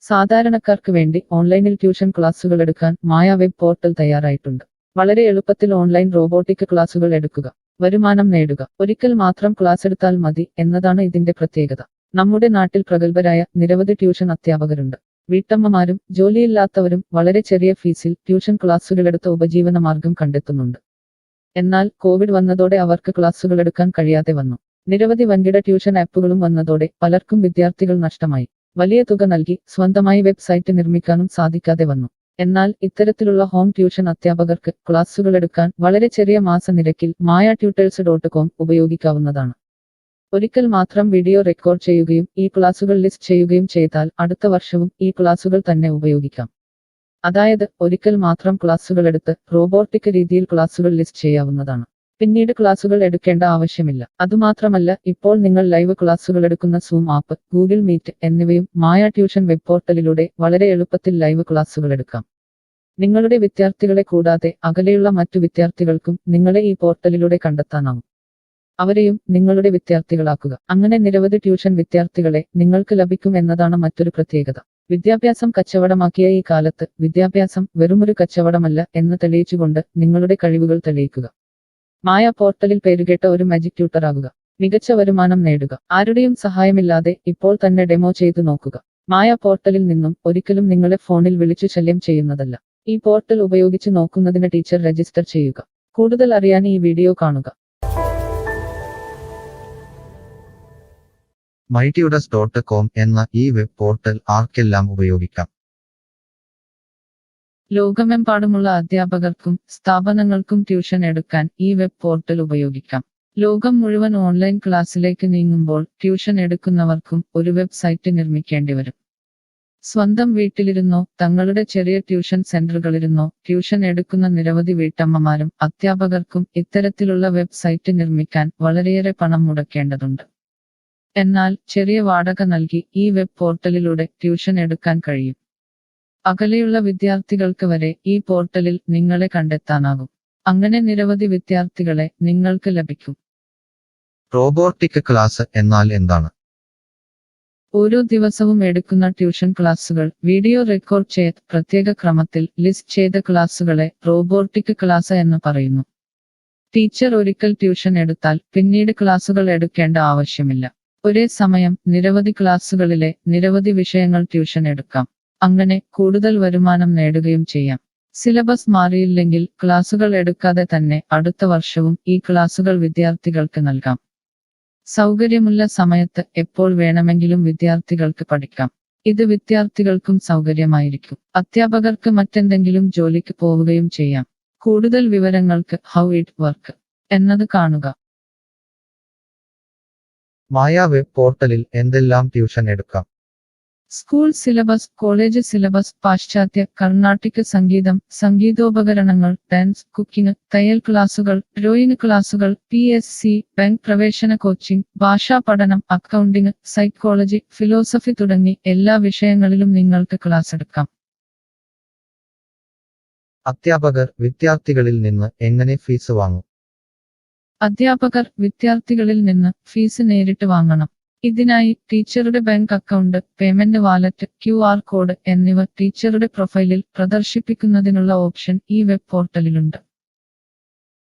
സാധാരണക്കാർക്ക് വേണ്ടി ഓൺലൈനിൽ ട്യൂഷൻ ക്ലാസുകൾ എടുക്കാൻ മായ വെബ് പോർട്ടൽ തയ്യാറായിട്ടുണ്ട്. വളരെ എളുപ്പത്തിൽ ഓൺലൈൻ റോബോട്ടിക് ക്ലാസുകൾ എടുക്കുക, വരുമാനം നേടുക. ഒരിക്കൽ മാത്രം ക്ലാസ് എടുത്താൽ മതി എന്നതാണ് ഇതിന്റെ പ്രത്യേകത. നമ്മുടെ നാട്ടിൽ പ്രഗത്ഭരായ നിരവധി ട്യൂഷൻ അധ്യാപകരുണ്ട്. വീട്ടമ്മമാരും ജോലിയില്ലാത്തവരും വളരെ ചെറിയ ഫീസിൽ ട്യൂഷൻ ക്ലാസുകളെടുത്ത് ഉപജീവന മാർഗം കണ്ടെത്തുന്നുണ്ട്. എന്നാൽ കോവിഡ് വന്നതോടെ അവർക്ക് ക്ലാസുകൾ എടുക്കാൻ കഴിയാതെ വന്നു. നിരവധി വൻകിട ട്യൂഷൻ ആപ്പുകളും വന്നതോടെ പലർക്കും വിദ്യാർത്ഥികൾ നഷ്ടമായി. വലിയ തുക നൽകി സ്വന്തമായി വെബ്സൈറ്റ് നിർമ്മിക്കാനും സാധിക്കാതെ വന്നു. എന്നാൽ ഇത്തരത്തിലുള്ള ഹോം ട്യൂഷൻ അധ്യാപകർക്ക് ക്ലാസുകൾ എടുക്കാൻ വളരെ ചെറിയ മാസ നിരക്കിൽ mayatutors.com ഉപയോഗിക്കാവുന്നതാണ്. ഒരിക്കൽ മാത്രം വീഡിയോ റെക്കോർഡ് ചെയ്യുകയും ഈ ക്ലാസുകൾ ലിസ്റ്റ് ചെയ്യുകയും ചെയ്താൽ അടുത്ത വർഷവും ഈ ക്ലാസുകൾ തന്നെ ഉപയോഗിക്കാം. അതായത് ഒരിക്കൽ മാത്രം ക്ലാസുകൾ എടുത്ത് റോബോട്ടിക് രീതിയിൽ ക്ലാസുകൾ ലിസ്റ്റ് ചെയ്യാവുന്നതാണ്. പിന്നീട് ക്ലാസുകൾ എടുക്കേണ്ട ആവശ്യമില്ല. അതുമാത്രമല്ല, ഇപ്പോൾ നിങ്ങൾ ലൈവ് ക്ലാസുകൾ എടുക്കുന്ന സൂം ആപ്പ്, ഗൂഗിൾ മീറ്റ് എന്നിവയും മായ ട്യൂഷൻ വെബ് പോർട്ടലിലൂടെ വളരെ എളുപ്പത്തിൽ ലൈവ് ക്ലാസുകൾ എടുക്കാം. നിങ്ങളുടെ വിദ്യാർത്ഥികളെ കൂടാതെ അകലെയുള്ള മറ്റു വിദ്യാർത്ഥികൾക്കും നിങ്ങളെ ഈ പോർട്ടലിലൂടെ കണ്ടെത്താനാവും. അവരെയും നിങ്ങളുടെ വിദ്യാർത്ഥികളാക്കുക. അങ്ങനെ നിരവധി ട്യൂഷൻ വിദ്യാർത്ഥികളെ നിങ്ങൾക്ക് ലഭിക്കും എന്നതാണ് മറ്റൊരു പ്രത്യേകത. വിദ്യാഭ്യാസം കച്ചവടമാക്കിയ ഈ കാലത്ത് വിദ്യാഭ്യാസം വെറുമൊരു കച്ചവടമല്ല എന്ന് തെളിയിച്ചുകൊണ്ട് നിങ്ങളുടെ കഴിവുകൾ തെളിയിക്കുക. മായ പോർട്ടലിൽ പേരുകേട്ട ഒരു മാജിക് ട്യൂട്ടർ ആകുക. മികച്ച വരുമാനം നേടുക. ആരുടെയും സഹായമില്ലാതെ ഇപ്പോൾ തന്നെ ഡെമോ ചെയ്തു നോക്കുക. മായ പോർട്ടലിൽ നിന്നും ഒരിക്കലും നിങ്ങളെ ഫോണിൽ വിളിച്ചു ശല്യം ചെയ്യുന്നതല്ല. ഈ പോർട്ടൽ ഉപയോഗിച്ച് നോക്കുന്നതിന് ടീച്ചർ രജിസ്റ്റർ ചെയ്യുക. കൂടുതൽ അറിയാൻ ഈ വീഡിയോ കാണുക. mytutors.com എന്ന ഈ വെബ് പോർട്ടൽ ആർക്കെല്ലാം ഉപയോഗിക്കാം? ലോകമെമ്പാടുമുള്ള അധ്യാപകർക്കും സ്ഥാപനങ്ങൾക്കും ട്യൂഷൻ എടുക്കാൻ ഈ വെബ് പോർട്ടൽ ഉപയോഗിക്കാം. ലോകം മുഴുവൻ ഓൺലൈൻ ക്ലാസ്സിലേക്ക് നീങ്ങുമ്പോൾ ട്യൂഷൻ എടുക്കുന്നവർക്കും ഒരു വെബ്സൈറ്റ് നിർമ്മിക്കേണ്ടി വരും. സ്വന്തം വീട്ടിലിരുന്നോ തങ്ങളുടെ ചെറിയ ട്യൂഷൻ സെന്ററുകളിലിരുന്നോ ട്യൂഷൻ എടുക്കുന്ന നിരവധി വീട്ടമ്മമാരും അധ്യാപകർക്കും ഇത്തരത്തിലുള്ള വെബ്സൈറ്റ് നിർമ്മിക്കാൻ വളരെയേറെ പണം മുടക്കേണ്ടതുണ്ട്. എന്നാൽ ചെറിയ വാടക നൽകി ഈ വെബ് പോർട്ടലിലൂടെ ട്യൂഷൻ എടുക്കാൻ കഴിയും. അകലെയുള്ള വിദ്യാർത്ഥികൾക്ക് വരെ ഈ പോർട്ടലിൽ നിങ്ങളെ കണ്ടെത്താനാകും. അങ്ങനെ നിരവധി വിദ്യാർത്ഥികളെ നിങ്ങൾക്ക് ലഭിക്കും. റോബോട്ടിക് ക്ലാസ് എന്നാൽ എന്താണ്? ഓരോ ദിവസവും എടുക്കുന്ന ട്യൂഷൻ ക്ലാസുകൾ വീഡിയോ റെക്കോർഡ് ചെയ്ത് പ്രത്യേക ക്രമത്തിൽ ലിസ്റ്റ് ചെയ്ത ക്ലാസുകളെ റോബോട്ടിക് ക്ലാസ് എന്ന് പറയുന്നു. ടീച്ചർ ഒരിക്കൽ ട്യൂഷൻ എടുത്താൽ പിന്നീട് ക്ലാസുകൾ എടുക്കേണ്ട ആവശ്യമില്ല. ഒരേ സമയം നിരവധി ക്ലാസുകളിലെ നിരവധി വിഷയങ്ങൾ ട്യൂഷൻ എടുക്കാം. അങ്ങനെ കൂടുതൽ വരുമാനം നേടുകയും ചെയ്യാം. സിലബസ് മാറിയില്ലെങ്കിൽ ക്ലാസുകൾ എടുക്കാതെ തന്നെ അടുത്ത വർഷവും ഈ ക്ലാസുകൾ വിദ്യാർത്ഥികൾക്ക് നൽകാം. സൗകര്യമുള്ള സമയത്ത് എപ്പോൾ വേണമെങ്കിലും വിദ്യാർത്ഥികൾക്ക് പഠിക്കാം. ഇത് വിദ്യാർത്ഥികൾക്കും സൗകര്യമായിരിക്കും. അധ്യാപകർക്ക് മറ്റെന്തെങ്കിലും ജോലിക്ക് പോവുകയും ചെയ്യാം. കൂടുതൽ വിവരങ്ങൾക്ക് ഹൗ ഇറ്റ് വർക്ക് എന്നത് കാണുക. മായ വെബ് പോർട്ടലിൽ എന്തെല്ലാം ട്യൂഷൻ എടുക്കാം? സ്കൂൾ സിലബസ്, കോളേജ് സിലബസ്, പാശ്ചാത്യ, കർണാട്ടിക് സംഗീതം, സംഗീതോപകരണങ്ങൾ, ഡാൻസ്, കുക്കിംഗ്, തയ്യൽ ക്ലാസുകൾ, ഡ്രോയിങ് ക്ലാസുകൾ, PSC, ബാങ്ക് പ്രവേശന കോച്ചിംഗ്, ഭാഷാ പഠനം, അക്കൗണ്ടിംഗ്, സൈക്കോളജി, ഫിലോസഫി തുടങ്ങി എല്ലാ വിഷയങ്ങളിലും നിങ്ങൾക്ക് ക്ലാസ് എടുക്കാം. അധ്യാപകർ വിദ്യാർത്ഥികളിൽ നിന്ന് എങ്ങനെ ഫീസ് വാങ്ങും? അധ്യാപകർ വിദ്യാർത്ഥികളിൽ നിന്ന് ഫീസ് നേരിട്ട് വാങ്ങണം. ഇതിനായി ടീച്ചറുടെ bank account, payment wallet, QR code എന്നിവ ടീച്ചറുടെ പ്രൊഫൈലിൽ പ്രദർശിപ്പിക്കുന്നതിനുള്ള ഓപ്ഷൻ ഈ വെബ് പോർട്ടലിലുണ്ട്.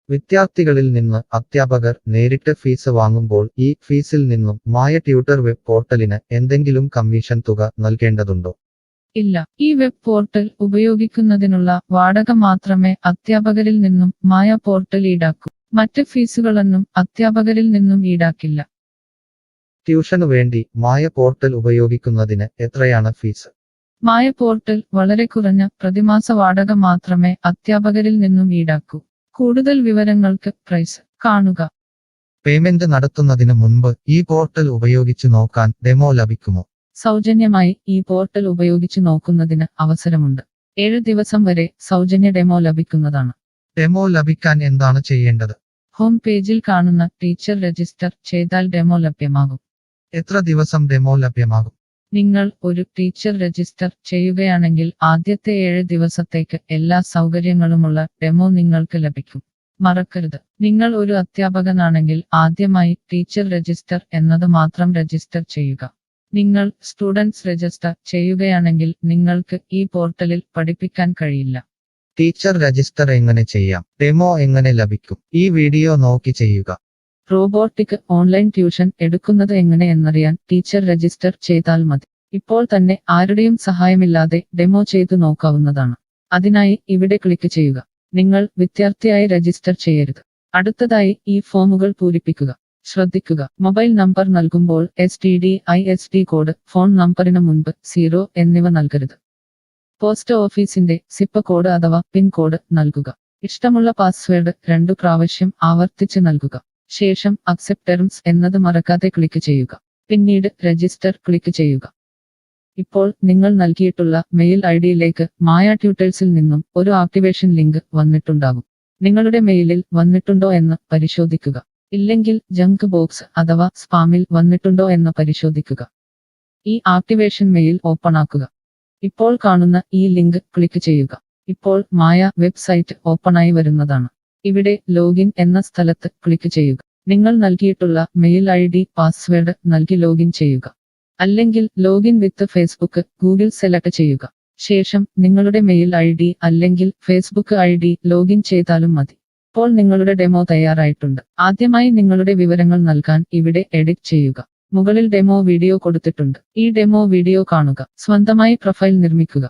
വിദ്യാർത്ഥികളിൽ നിന്ന് അധ്യാപകർ നേരിട്ട് ഫീസ് വാങ്ങുമ്പോൾ ഈ ഫീസിൽ നിന്നും മായ ട്യൂട്ടർ വെബ് പോർട്ടലിന് എന്തെങ്കിലും കമ്മീഷൻ തുക നൽകേണ്ടതുണ്ടോ? ഇല്ല. ഈ വെബ് പോർട്ടൽ ഉപയോഗിക്കുന്നതിനുള്ള വാടക മാത്രമേ അധ്യാപകരിൽ നിന്നും മായ പോർട്ടൽ ഈടാക്കൂ. മറ്റ് ഫീസുകളൊന്നും അധ്യാപകരിൽ നിന്നും ഈടാക്കില്ല. ട്യൂഷനു വേണ്ടി മായ പോർട്ടൽ ഉപയോഗിക്കുന്നതിന് എത്രയാണ് ഫീസ്? മായ പോർട്ടൽ വളരെ കുറഞ്ഞ പ്രതിമാസ വാടക മാത്രമേ അധ്യാപകരിൽ നിന്നും ഈടാക്കൂ. കൂടുതൽ വിവരങ്ങൾക്ക് പ്രൈസ് കാണുക. പേയ്മെന്റ് നടത്തുന്നതിന് മുൻപ് ഈ പോർട്ടൽ ഉപയോഗിച്ചു നോക്കാൻ ഡെമോ ലഭിക്കുമോ? സൗജന്യമായി ഈ പോർട്ടൽ ഉപയോഗിച്ചു നോക്കുന്നതിന് അവസരമുണ്ട്. 7 ദിവസം വരെ സൗജന്യ ഡെമോ ലഭിക്കുന്നതാണ്. ഡെമോ ലഭിക്കാൻ എന്താണ് ചെയ്യേണ്ടത്? ഹോം പേജിൽ കാണുന്ന ടീച്ചർ രജിസ്റ്റർ ചെയ്താൽ ഡെമോ ലഭ്യമാകും. എത്ര ദിവസം ഡെമോ ലഭ്യമാകും? നിങ്ങൾ ഒരു ടീച്ചർ രജിസ്റ്റർ ചെയ്യുകയാണെങ്കിൽ ആദ്യത്തെ 7 ദിവസത്തേക്ക് എല്ലാ സൗകര്യങ്ങളുമുള്ള ഡെമോ നിങ്ങൾക്ക് ലഭിക്കും. മറക്കരുത്, നിങ്ങൾ ഒരു അധ്യാപകനാണെങ്കിൽ ആദ്യമായി ടീച്ചർ രജിസ്റ്റർ എന്നത് മാത്രം രജിസ്റ്റർ ചെയ്യുക. നിങ്ങൾ സ്റ്റുഡൻസ് രജിസ്റ്റർ ചെയ്യുകയാണെങ്കിൽ നിങ്ങൾക്ക് ഈ പോർട്ടലിൽ പഠിപ്പിക്കാൻ കഴിയില്ല. ടീച്ചർ രജിസ്റ്റർ എങ്ങനെ ചെയ്യാം? ഡെമോ എങ്ങനെ ലഭിക്കും? ഈ വീഡിയോ നോക്കി ചെയ്യുക. റോബോട്ടിക് ഓൺലൈൻ ട്യൂഷൻ എടുക്കുന്നത് എങ്ങനെ എന്നറിയാൻ ടീച്ചർ രജിസ്റ്റർ ചെയ്താൽ മതി. ഇപ്പോൾ തന്നെ ആരുടെയും സഹായമില്ലാതെ ഡെമോ ചെയ്തു നോക്കാവുന്നതാണ്. അതിനായി ഇവിടെ ക്ലിക്ക് ചെയ്യുക. നിങ്ങൾ വിദ്യാർത്ഥിയായി രജിസ്റ്റർ ചെയ്യരുത്. അടുത്തതായി ഈ ഫോമുകൾ പൂരിപ്പിക്കുക. ശ്രദ്ധിക്കുക, മൊബൈൽ നമ്പർ നൽകുമ്പോൾ STD/ISD കോഡ്, ഫോൺ നമ്പറിന് മുൻപ് 0 എന്നിവ നൽകരുത്. പോസ്റ്റ് ഓഫീസിന്റെ സിപ്പ് കോഡ് അഥവാ പിൻ കോഡ് നൽകുക. ഇഷ്ടമുള്ള പാസ്വേഡ് 2 പ്രാവശ്യം ആവർത്തിച്ച് നൽകുക. ശേഷം അക്സെപ്റ്റ് ടെർംസ് എന്നത് മറക്കാതെ ക്ലിക്ക് ചെയ്യുക. പിന്നീട് രജിസ്റ്റർ ക്ലിക്ക് ചെയ്യുക. ഇപ്പോൾ നിങ്ങൾ നൽകിയിട്ടുള്ള മെയിൽ ഐഡിയിലേക്ക് മായ ട്യൂട്ടേഴ്സിൽ നിന്നും ഒരു ആക്ടിവേഷൻ ലിങ്ക് വന്നിട്ടുണ്ടാകും. നിങ്ങളുടെ മെയിലിൽ വന്നിട്ടുണ്ടോ എന്ന് പരിശോധിക്കുക. ഇല്ലെങ്കിൽ ജങ്ക് ബോക്സ് അഥവാ സ്പാമിൽ വന്നിട്ടുണ്ടോ എന്ന് പരിശോധിക്കുക. ഈ ആക്ടിവേഷൻ മെയിൽ ഓപ്പൺ ആക്കുക. ഇപ്പോൾ കാണുന്ന ഈ ലിങ്ക് ക്ലിക്ക് ചെയ്യുക. ഇപ്പോൾ മായ വെബ്സൈറ്റ് ഓപ്പണായി വരുന്നതാണ്. ഇവിടെ ലോഗിൻ എന്ന സ്ഥലത്ത് ക്ലിക്ക് ചെയ്യുക. നിങ്ങൾ നൽകിയിട്ടുള്ള മെയിൽ ID, പാസ്വേഡ് നൽകി ലോഗിൻ ചെയ്യുക. അല്ലെങ്കിൽ ലോഗിൻ വിത്ത് ഫേസ്ബുക്ക്, ഗൂഗിൾ സെലക്ട് ചെയ്യുക. ശേഷം നിങ്ങളുടെ മെയിൽ ID അല്ലെങ്കിൽ ഫേസ്ബുക്ക് ID ലോഗിൻ ചെയ്താലും മതി. ഇപ്പോൾ നിങ്ങളുടെ ഡെമോ തയ്യാറായിട്ടുണ്ട്. ആദ്യമായി നിങ്ങളുടെ വിവരങ്ങൾ നൽകാൻ ഇവിടെ എഡിറ്റ് ചെയ്യുക. മുകളിൽ ഡെമോ വീഡിയോ കൊടുത്തിട്ടുണ്ട്. ഈ ഡെമോ വീഡിയോ കാണുക. സ്വന്തമായി പ്രൊഫൈൽ നിർമ്മിക്കുക.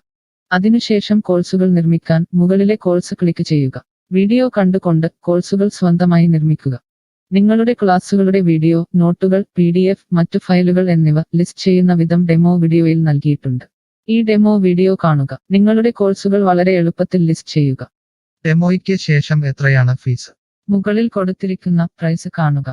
അതിനുശേഷം കോഴ്സുകൾ നിർമ്മിക്കാൻ മുകളിലെ കോഴ്സ് ക്ലിക്ക് ചെയ്യുക. വീഡിയോ കണ്ടുകൊണ്ട് കോഴ്സുകൾ സ്വന്തമായി നിർമ്മിക്കുക. നിങ്ങളുടെ ക്ലാസുകളുടെ വീഡിയോ, നോട്ടുകൾ, PDF, മറ്റു ഫയലുകൾ എന്നിവ ലിസ്റ്റ് ചെയ്യുന്ന വിധം ഡെമോ വീഡിയോയിൽ നൽകിയിട്ടുണ്ട്. ഈ ഡെമോ വീഡിയോ കാണുക. നിങ്ങളുടെ കോഴ്സുകൾ വളരെ എളുപ്പത്തിൽ ലിസ്റ്റ് ചെയ്യുക. ഡെമോയ്ക്ക് ശേഷം എത്രയാണ് ഫീസ്? മുകളിൽ കൊടുത്തിരിക്കുന്ന പ്രൈസ് കാണുക.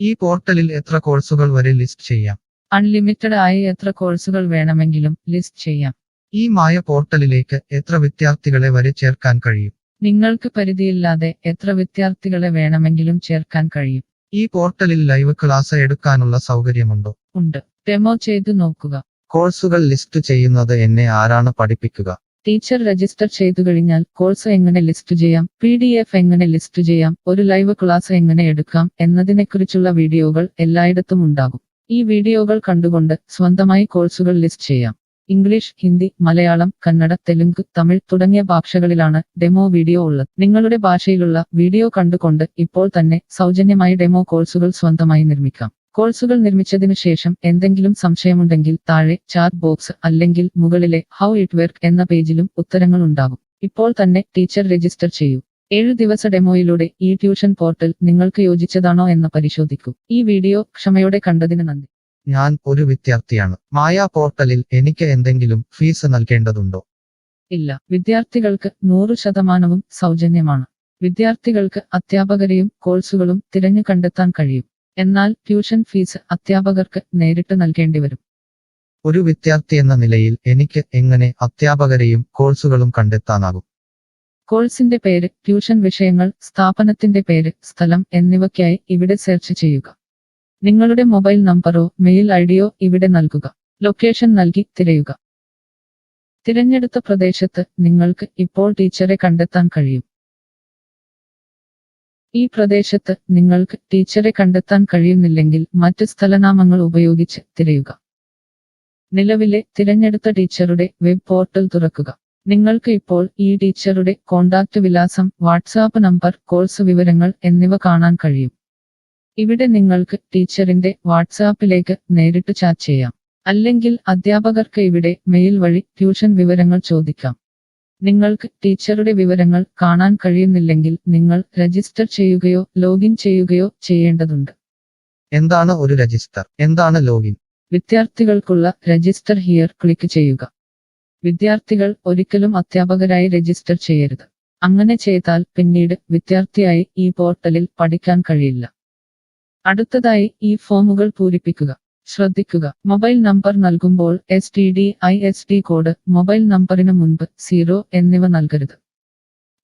ഈ പോർട്ടലിൽ എത്ര കോഴ്സുകൾ വരെ ലിസ്റ്റ് ചെയ്യാം? അൺലിമിറ്റഡ് ആയി എത്ര കോഴ്സുകൾ വേണമെങ്കിലും ലിസ്റ്റ് ചെയ്യാം. ഈ മായ പോർട്ടലിലേക്ക് എത്ര വിദ്യാർത്ഥികളെ വരെ ചേർക്കാൻ കഴിയും? നിങ്ങൾക്ക് പരിധിയില്ലാതെ എത്ര വിദ്യാർത്ഥികളെ വേണമെങ്കിലും ചേർക്കാൻ കഴിയും. ഈ പോർട്ടലിൽ ലൈവ് ക്ലാസ് എടുക്കാനുള്ള സൗകര്യമുണ്ടോ? ഉണ്ട്. ഡെമോ ചെയ്തു നോക്കുക. കോഴ്സുകൾ ലിസ്റ്റ് ചെയ്യുന്നത് എന്നെ ആരാണ് പഠിപ്പിക്കുക? ടീച്ചർ രജിസ്റ്റർ ചെയ്തു കഴിഞ്ഞാൽ കോഴ്സ് എങ്ങനെ ലിസ്റ്റ് ചെയ്യാം, PDF എങ്ങനെ ലിസ്റ്റ് ചെയ്യാം, ഒരു ലൈവ് ക്ലാസ് എങ്ങനെ എടുക്കാം എന്നതിനെക്കുറിച്ചുള്ള വീഡിയോകൾ എല്ലായിടത്തും ഉണ്ടാകും. ഈ വീഡിയോകൾ കണ്ടുകൊണ്ട് സ്വന്തമായി കോഴ്സുകൾ ലിസ്റ്റ് ചെയ്യാം. ഇംഗ്ലീഷ്, ഹിന്ദി, മലയാളം, കന്നഡ, തെലുങ്ക്, തമിഴ് തുടങ്ങിയ ഭാഷകളിലാണ് ഡെമോ വീഡിയോ ഉള്ളത്. നിങ്ങളുടെ ഭാഷയിലുള്ള വീഡിയോ കണ്ടുകൊണ്ട് ഇപ്പോൾ തന്നെ സൗജന്യമായി ഡെമോ കോഴ്സുകൾ സ്വന്തമായി നിർമ്മിക്കാം. കോഴ്സുകൾ നിർമ്മിച്ചതിനു ശേഷം എന്തെങ്കിലും സംശയമുണ്ടെങ്കിൽ താഴെ ചാറ്റ് ബോക്സ് അല്ലെങ്കിൽ മുകളിലെ ഹൗ ഇറ്റ് വർക്ക് എന്ന പേജിലും ഉത്തരങ്ങൾ ഉണ്ടാകും. ഇപ്പോൾ തന്നെ ടീച്ചർ രജിസ്റ്റർ ചെയ്യൂ. 7 ദിവസ ഡെമോയിലൂടെ ഈ ട്യൂഷൻ പോർട്ടൽ നിങ്ങൾക്ക് യോജിച്ചതാണോ എന്ന് പരിശോധിക്കൂ. ഈ വീഡിയോ ക്ഷമയോടെ കണ്ടതിന് നന്ദി. ഞാൻ ഒരു വിദ്യാർത്ഥിയാണ്. മായ പോർട്ടലിൽ എനിക്ക് എന്തെങ്കിലും ഫീസ് നൽകേണ്ടതുണ്ടോ? ഇല്ല. വിദ്യാർത്ഥികൾക്ക് 100% സൗജന്യമാണ്. വിദ്യാർത്ഥികൾക്ക് അധ്യാപകരെയും കോഴ്സുകളും തിരഞ്ഞു കണ്ടെത്താൻ കഴിയും. എന്നാൽ ട്യൂഷൻ ഫീസ് അധ്യാപകർക്ക് നേരിട്ട് നൽകേണ്ടി വരും. ഒരു വിദ്യാർത്ഥി എന്ന നിലയിൽ എനിക്ക് എങ്ങനെ അധ്യാപകരെയും കോഴ്സുകളും കണ്ടെത്താനാകും? കോഴ്സിന്റെ പേര്, ട്യൂഷൻ വിഷയങ്ങൾ, സ്ഥാപനത്തിന്റെ പേര്, സ്ഥലം എന്നിവയ്ക്കായി ഇവിടെ സെർച്ച് ചെയ്യുക. നിങ്ങളുടെ മൊബൈൽ നമ്പറോ മെയിൽ ഐഡിയോ ഇവിടെ നൽകുക. ലൊക്കേഷൻ നൽകി തിരയുക. തിരഞ്ഞെടുത്ത പ്രദേശത്ത് നിങ്ങൾക്ക് ഇപ്പോൾ ടീച്ചറെ കണ്ടെത്താൻ കഴിയും. ഈ പ്രദേശത്ത് നിങ്ങൾക്ക് ടീച്ചറെ കണ്ടെത്താൻ കഴിയുന്നില്ലെങ്കിൽ മറ്റ് സ്ഥലനാമങ്ങൾ ഉപയോഗിച്ച് തിരയുക. നിലവിലെ തിരഞ്ഞെടുത്ത ടീച്ചറുടെ വെബ് പോർട്ടൽ തുറക്കുക. നിങ്ങൾക്ക് ഇപ്പോൾ ഈ ടീച്ചറുടെ കോൺടാക്റ്റ് വിലാസം, വാട്സാപ്പ് നമ്പർ, കോഴ്സ് വിവരങ്ങൾ എന്നിവ കാണാൻ കഴിയും. ഇവിടെ നിങ്ങൾക്ക് ടീച്ചറിന്റെ വാട്സാപ്പിലേക്ക് നേരിട്ട് ചാറ്റ് ചെയ്യാം. അല്ലെങ്കിൽ അധ്യാപകർക്ക് ഇവിടെ മെയിൽ വഴി ട്യൂഷൻ വിവരങ്ങൾ ചോദിക്കാം. നിങ്ങൾക്ക് ടീച്ചറുടെ വിവരങ്ങൾ കാണാൻ കഴിയുന്നില്ലെങ്കിൽ നിങ്ങൾ രജിസ്റ്റർ ചെയ്യുകയോ ലോഗിൻ ചെയ്യുകയോ ചെയ്യേണ്ടതുണ്ട്. എന്താണ് ഒരു രജിസ്റ്റർ? എന്താണ് ലോഗിൻ? വിദ്യാർത്ഥികൾക്കുള്ള രജിസ്റ്റർ ഹിയർ ക്ലിക്ക് ചെയ്യുക. വിദ്യാർത്ഥികൾ ഒരിക്കലും അധ്യാപകരായി രജിസ്റ്റർ ചെയ്യരുത്. അങ്ങനെ ചെയ്താൽ പിന്നീട് വിദ്യാർത്ഥിയായി ഈ പോർട്ടലിൽ പഠിക്കാൻ കഴിയില്ല. അടുത്തതായി ഈ ഫോമുകൾ പൂരിപ്പിക്കുക. ശ്രദ്ധിക്കുക, മൊബൈൽ നമ്പർ നൽകുമ്പോൾ STD/ISD കോഡ്, മൊബൈൽ നമ്പറിന് മുൻപ് 0 എന്നിവ നൽകരുത്.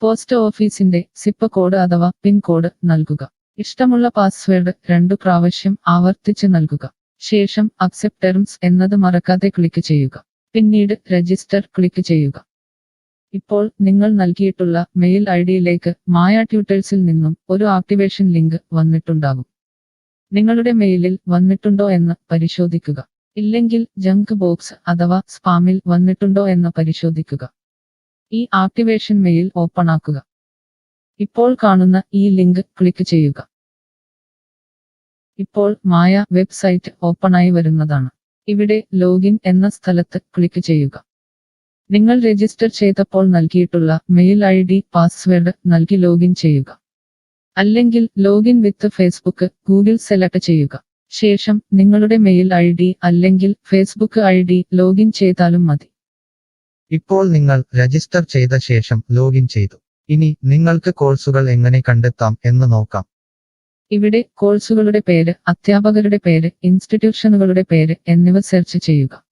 പോസ്റ്റ് ഓഫീസിന്റെ സിപ്പ് കോഡ് അഥവാ പിൻ കോഡ് നൽകുക. ഇഷ്ടമുള്ള പാസ്വേഡ് 2 പ്രാവശ്യം ആവർത്തിച്ച് നൽകുക. ശേഷം അക്സെപ്റ്റ് ടെർംസ് എന്നത് മറക്കാതെ ക്ലിക്ക് ചെയ്യുക. പിന്നീട് രജിസ്റ്റർ ക്ലിക്ക് ചെയ്യുക. ഇപ്പോൾ നിങ്ങൾ നൽകിയിട്ടുള്ള മെയിൽ ഐഡിയിലേക്ക് മായ ട്യൂട്ടേഴ്സിൽ നിന്നും ഒരു ആക്ടിവേഷൻ ലിങ്ക് വന്നിട്ടുണ്ടാകും. നിങ്ങളുടെ മെയിലിൽ വന്നിട്ടുണ്ടോ എന്ന് പരിശോധിക്കുക. ഇല്ലെങ്കിൽ ജങ്ക് ബോക്സ് അഥവാ സ്പാമിൽ വന്നിട്ടുണ്ടോ എന്ന് പരിശോധിക്കുക. ഈ ആക്ടിവേഷൻ മെയിൽ ഓപ്പൺ ആക്കുക. ഇപ്പോൾ കാണുന്ന ഈ ലിങ്ക് ക്ലിക്ക് ചെയ്യുക. ഇപ്പോൾ മായ വെബ്സൈറ്റ് ഓപ്പണായി വരുന്നതാണ്. ഇവിടെ ലോഗിൻ എന്ന സ്ഥലത്ത് ക്ലിക്ക് ചെയ്യുക. നിങ്ങൾ രജിസ്റ്റർ ചെയ്തപ്പോൾ നൽകിയിട്ടുള്ള മെയിൽ ID പാസ്വേഡ് നൽകി ലോഗിൻ ചെയ്യുക. അല്ലെങ്കിൽ ലോഗിൻ വിത്ത് ഫേസ്ബുക്ക് ഗൂഗിൾ സെലക്ട് ചെയ്യുക. ശേഷം നിങ്ങളുടെ മെയിൽ ID അല്ലെങ്കിൽ ഫേസ്ബുക്ക് ID ലോഗിൻ ചെയ്താലും മതി. ഇപ്പോൾ നിങ്ങൾ രജിസ്റ്റർ ചെയ്ത ശേഷം ലോഗിൻ ചെയ്തു. ഇനി നിങ്ങൾക്ക് കോഴ്സുകൾ എങ്ങനെ കണ്ടെത്താം എന്ന് നോക്കാം. ഇവിടെ കോഴ്സുകളുടെ പേര്, അധ്യാപകരുടെ പേര്, ഇൻസ്റ്റിറ്റ്യൂഷനുകളുടെ പേര് എന്നിവ സെർച്ച് ചെയ്യുക.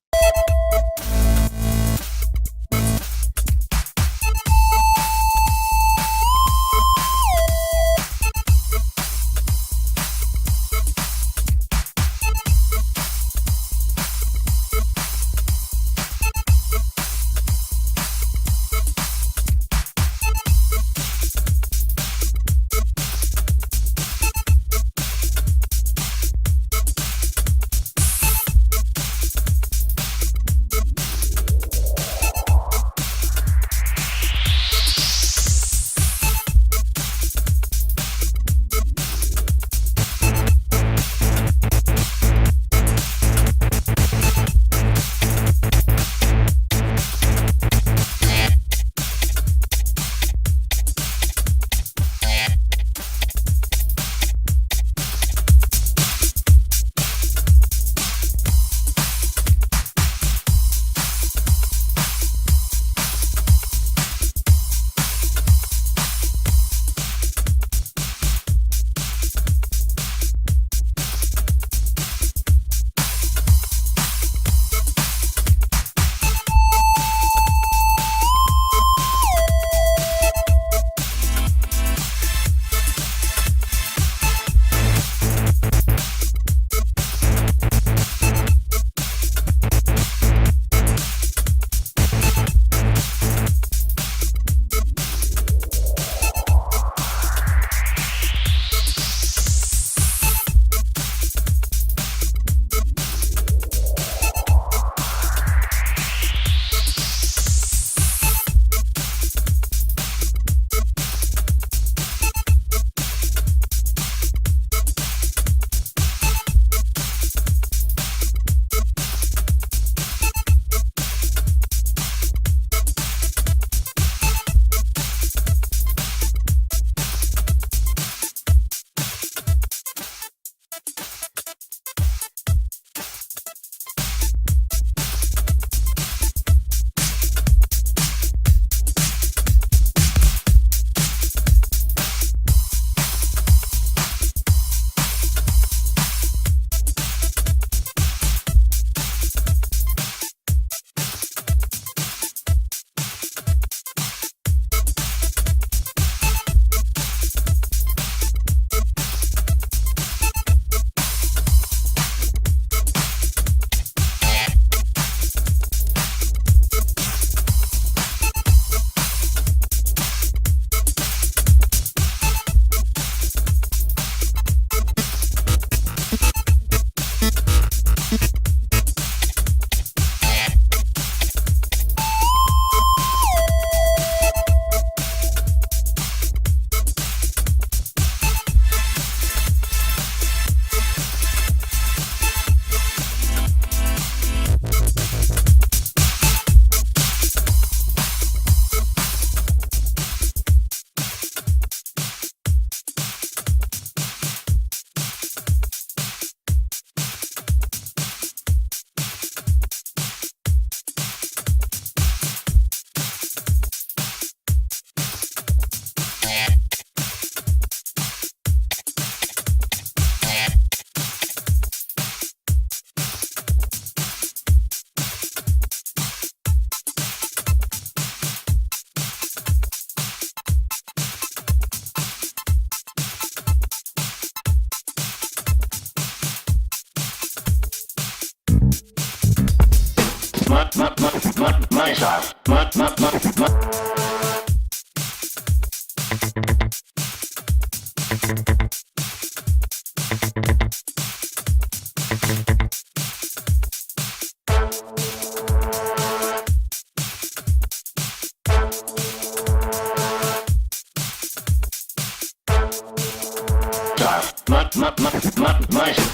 My